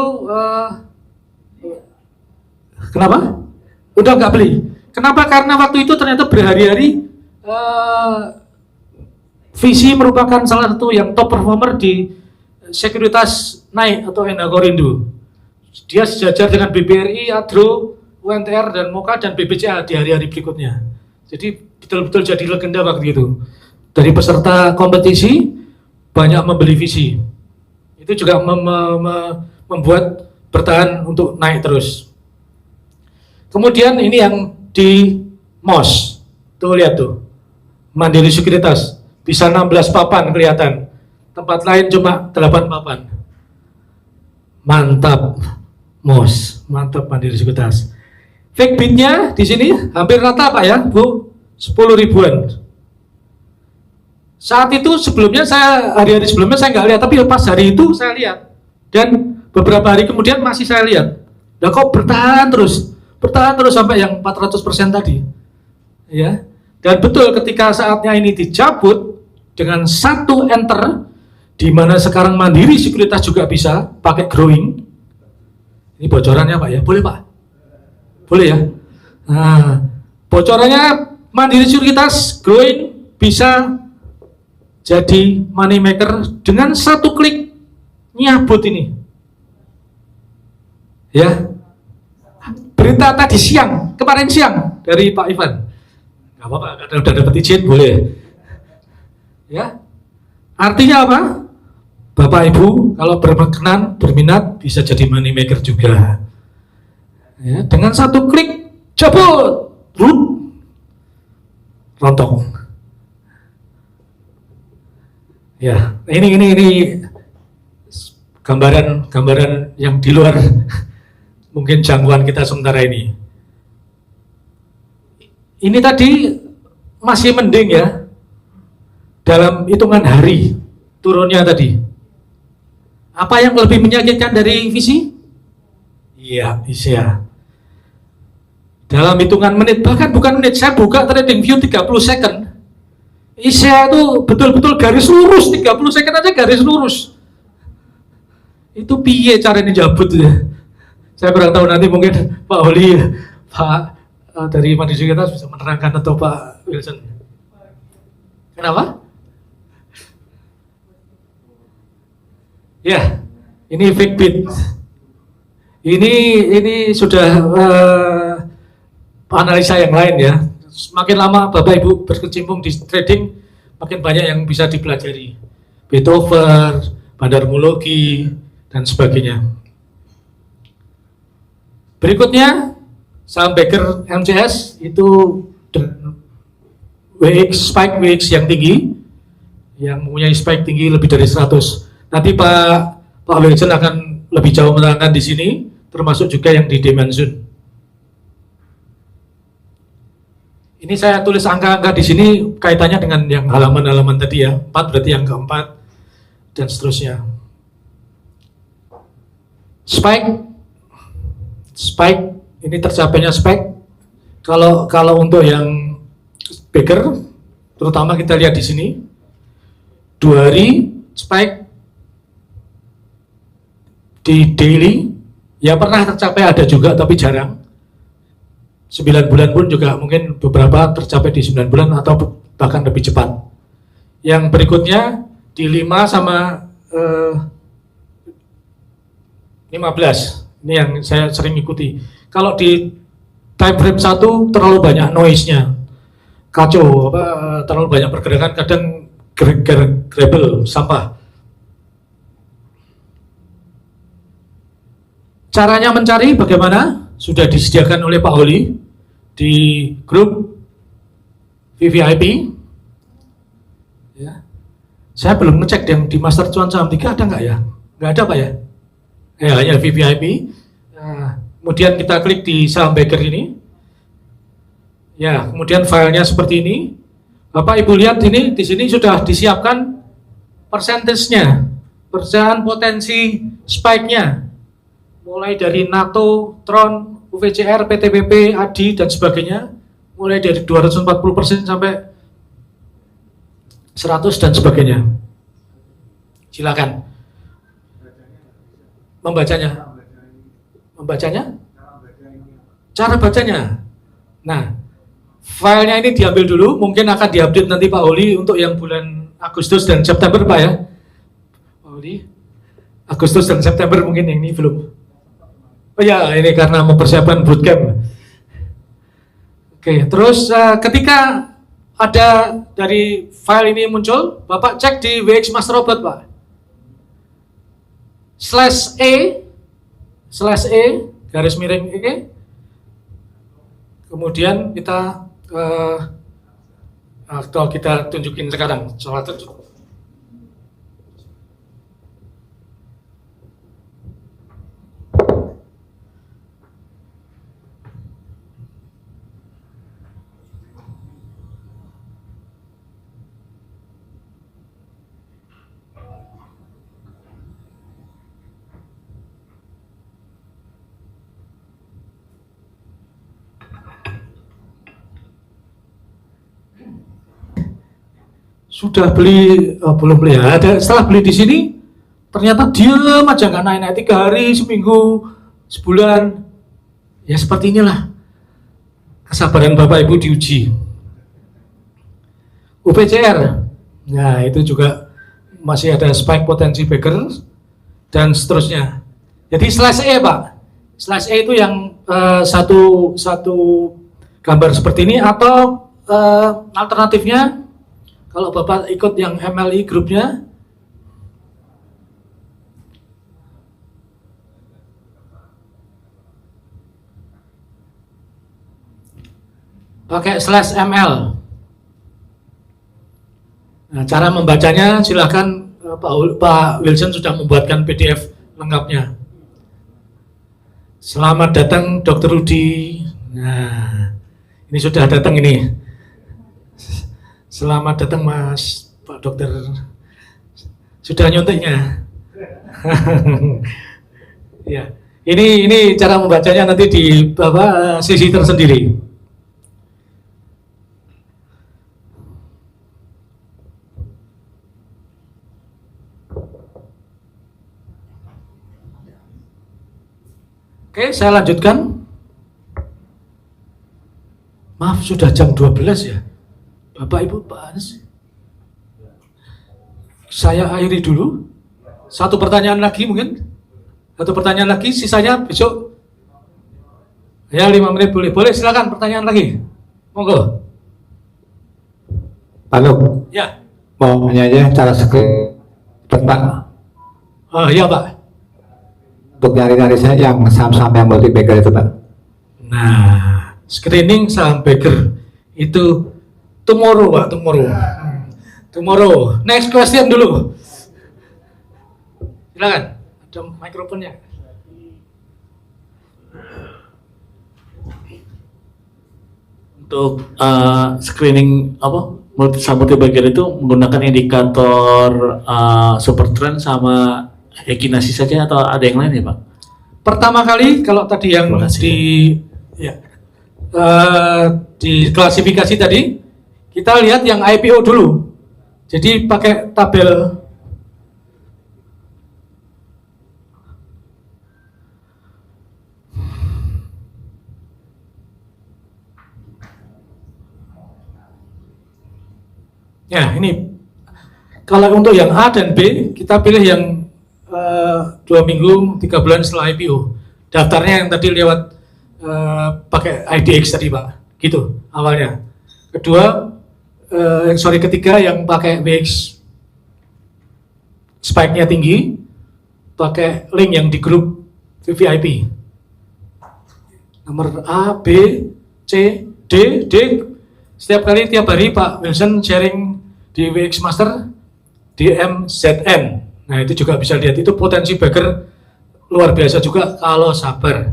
kenapa? Udah nggak beli. Kenapa? Karena waktu itu ternyata berhari-hari Visi merupakan salah satu yang top performer di sekuritas naik atau Endagorindo. Dia sejajar dengan BBRI, Adro, UNTR dan Moka dan BBCA di hari-hari berikutnya. Jadi betul-betul jadi legenda waktu itu. Dari peserta kompetisi banyak membeli Visi. Itu juga membuat bertahan untuk naik terus. Kemudian ini yang di MOS. Tuh lihat tuh. Mandiri Sekuritas bisa 16 papan kelihatan. Tempat lain cuma 8 papan. Mantap MOS, mantap Mandiri Sekuritas. Fake bid-nya di sini hampir rata Pak ya, Bu. 10 ribuan. Saat itu sebelumnya hari-hari sebelumnya saya nggak lihat, tapi pas hari itu saya lihat. Dan beberapa hari kemudian masih saya lihat. Nah kok bertahan terus sampai yang 400% tadi. Ya. Dan betul ketika saatnya ini dicabut dengan satu enter, di mana sekarang Mandiri Sekuritas juga bisa pakai growing. Ini bocorannya Pak ya, boleh Pak? Boleh ya? Nah, bocorannya Mandiri Sekuritas growing bisa jadi money maker dengan satu klik nyabut ini. Ya. Berita tadi kemarin siang dari Pak Ivan. Gak apa-apa, karena udah dapat izin boleh. Ya. Artinya apa? Bapak Ibu kalau berminat bisa jadi money maker juga. Ya, dengan satu klik cabut, rontok. Ya, ini gambaran yang di luar mungkin jangkauan kita sementara ini. Ini tadi masih mending ya, dalam hitungan hari turunnya tadi. Apa yang lebih menyakitkan dari Visi? Iya, ISEA. Dalam hitungan menit, bahkan bukan menit, saya buka trading view 30 second. ISEA itu betul-betul garis lurus, 30 second aja garis lurus. Itu piye caranya jabut ya? Saya kurang tahu, nanti mungkin Pak Oli, Pak dari Mandiri Sekuritas bisa menerangkan, atau Pak Wilson. Kenapa? Ya, ini fake bid. Ini sudah analisa yang lain ya. Semakin lama Bapak Ibu berkecimpung di trading, makin banyak yang bisa dipelajari. Beethoven, bandarmologi, dan sebagainya. Berikutnya, saham Baker MCS itu spike WX yang tinggi, yang mempunyai spike tinggi lebih dari 100. Nanti Pak Wilson akan lebih jauh menerangkan di sini, termasuk juga yang di Dimension. Ini saya tulis angka-angka di sini kaitannya dengan yang halaman-halaman tadi ya, 4 berarti yang keempat, dan seterusnya. Spike, ini tercapainya spike. Kalau untuk yang Baker, terutama kita lihat di sini, 2 hari spike di daily, ya pernah tercapai ada juga tapi jarang. 9 bulan pun juga mungkin beberapa tercapai di 9 bulan atau bahkan lebih cepat. Yang berikutnya di 5 sama 15, ini yang saya sering ikuti. Kalau di time frame 1 terlalu banyak noise-nya, kacau, terlalu banyak pergerakan, kadang gravel, sampah. Caranya mencari bagaimana? Sudah disediakan oleh Pak Holi di grup VVIP. Ya. Saya belum ngecek yang di Master Cuan Saham 3 ada nggak ya? Nggak ada Pak ya? Hanya VVIP. Nah, kemudian kita klik di saham Baker ini. Ya, kemudian filenya seperti ini. Bapak Ibu lihat ini di sini sudah disiapkan persentasenya, persen potensi spike-nya. Mulai dari NATO, Tron, UVCR, PTBP, ADI, dan sebagainya, mulai dari 240% sampai 100 dan sebagainya. Silakan. Membacanya? Cara bacanya. Nah, filenya ini diambil dulu, mungkin akan diupdate nanti Pak Holi untuk yang bulan Agustus dan September Pak ya. Pak Holi, Agustus dan September mungkin yang ini belum. Oh ya, ini karena mempersiapkan bootcamp. Oke, terus ketika ada dari file ini muncul, Bapak cek di WX Master Robot Pak. /E garis miring E. Kemudian kita atau kita tunjukin sekarang soal tunjuk. Sudah beli, belum beli ya. Setelah beli di sini, ternyata diam aja nggak naik-naik 3 hari, seminggu, sebulan. Ya seperti inilah kesabaran Bapak Ibu diuji. UPCR, nah itu juga masih ada spike potensi Baker dan seterusnya. Jadi /E Pak, /E itu yang satu gambar seperti ini atau alternatifnya. Kalau Bapak ikut yang MLI grupnya, pakai /ML. Nah, cara membacanya silakan Pak Wilson sudah membuatkan PDF lengkapnya. Selamat datang Dr. Rudi. Nah, ini sudah datang ini. Selamat datang Mas Pak Dokter. Sudah nyonteknya. Ya, ini cara membacanya nanti di sisi tersendiri. Oke, saya lanjutkan. Maaf, sudah jam 12 ya. Bapak Ibu, Pak Anis, saya akhiri dulu. Satu pertanyaan lagi mungkin. Satu pertanyaan lagi, sisanya besok. Ya 5 menit boleh. Boleh silakan pertanyaan lagi. Monggo. Halo. Ya. mau nanya aja cara screen Pak, Ya Pak. untuk nyari-nyari saya yang saham-saham yang multi bagger itu Pak. Nah, screening saham bagger itu tomorrow Pak, tomorrow. Tomorrow. Next question dulu. Silakan. Ada mikrofonnya. Untuk screening saham multi bagger itu menggunakan indikator super trend sama Ekinasi saja atau ada yang lain ya Pak? Pertama kali kalau tadi yang Terima kasih. di klasifikasi tadi kita lihat yang IPO dulu. Jadi pakai tabel ya ini. Kalau untuk yang A dan B kita pilih yang 2 minggu 3 bulan setelah IPO. Daftarnya yang tadi lewat pakai IDX tadi Pak, gitu awalnya. Kedua, ketiga yang pakai WX spike-nya tinggi, pakai link yang di grup VVIP. Nomor A, B, C, D. Setiap hari Pak Wilson sharing di WX Master DMZN. Nah itu juga bisa lihat, itu potensi bagger luar biasa juga kalau sabar.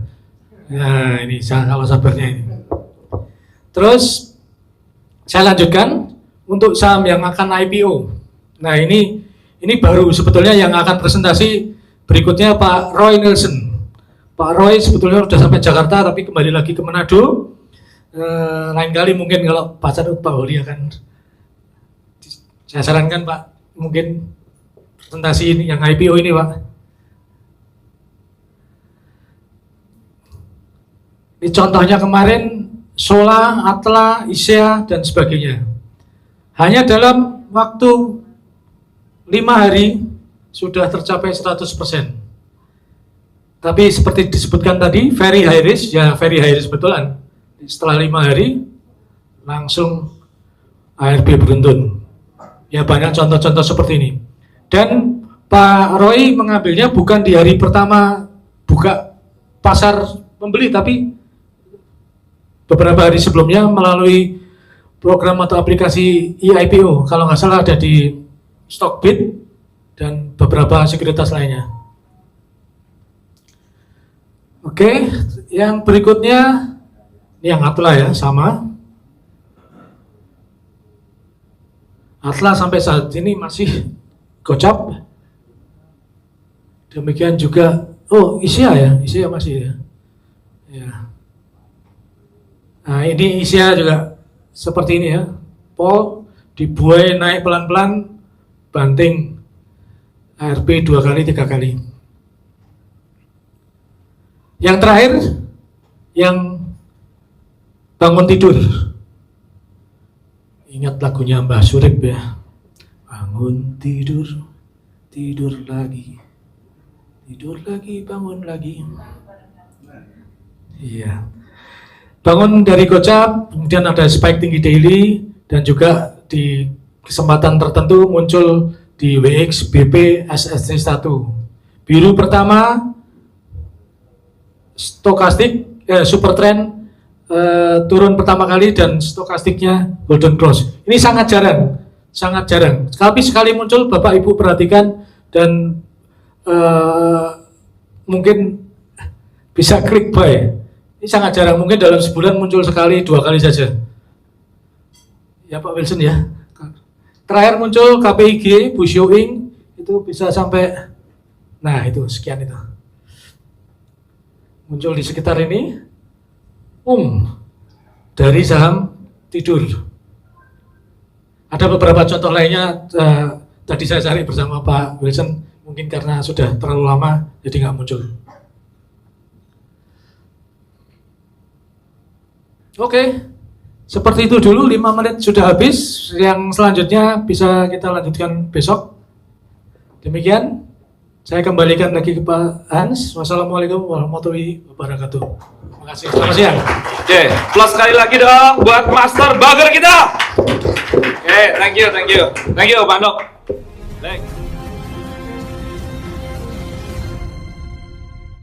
Nah ini kalau sabarnya ini. Terus saya lanjutkan untuk saham yang akan IPO. Nah ini baru sebetulnya yang akan presentasi berikutnya Pak Roy Nelson. Pak Roy sebetulnya sudah sampai Jakarta tapi kembali lagi ke Manado. Lain kali mungkin kalau Pak Holi akan, saya sarankan Pak mungkin presentasi ini yang IPO ini Pak. Ini contohnya kemarin Sola, Atla, ISEA dan sebagainya. Hanya dalam waktu 5 hari sudah tercapai 100%. Tapi seperti disebutkan tadi, very high risk, ya very high risk betulan. Setelah 5 hari langsung ARB beruntun. Ya banyak contoh-contoh seperti ini. Dan Pak Roy mengambilnya bukan di hari pertama buka pasar membeli, tapi beberapa hari sebelumnya melalui program atau aplikasi eIPO. Kalau nggak salah ada di Stockbit dan beberapa sekuritas lainnya. Oke, yang berikutnya ini yang Atla ya, sama. Atla sampai saat ini masih gocap. Demikian juga, ISEA ya, ISEA masih ya. Ya. Nah ini ISEA juga seperti ini ya, Paul dibuai naik pelan-pelan, banting ARB 2 kali 3 kali. Yang terakhir, yang bangun tidur. Ingat lagunya Mbah Surip ya, bangun tidur, tidur lagi, bangun lagi. Iya. Bangun dari gocap, kemudian ada spike tinggi daily, dan juga di kesempatan tertentu muncul di WX BP SSC1. Biru pertama, stokastik, super trend, turun pertama kali dan stokastiknya golden cross. Ini sangat jarang. Tapi sekali muncul Bapak Ibu perhatikan dan mungkin bisa klik buy. Ini sangat jarang, mungkin dalam sebulan muncul sekali 2 kali saja. Ya Pak Wilson ya. Terakhir muncul KPIG, Bushowing, itu bisa sampai, nah itu sekian itu. Muncul di sekitar ini, dari saham tidur. Ada beberapa contoh lainnya, tadi saya cari bersama Pak Wilson, mungkin karena sudah terlalu lama, jadi nggak muncul. Oke, seperti itu dulu, 5 menit sudah habis. Yang selanjutnya bisa kita lanjutkan besok. Demikian, Saya kembalikan lagi ke Pak Hans. Wassalamualaikum warahmatullahi wabarakatuh. Terima kasih. Selamat siang. Oke, plus sekali lagi dong buat Master Bagger kita. Oke, thank you, Pak Nok. Baik.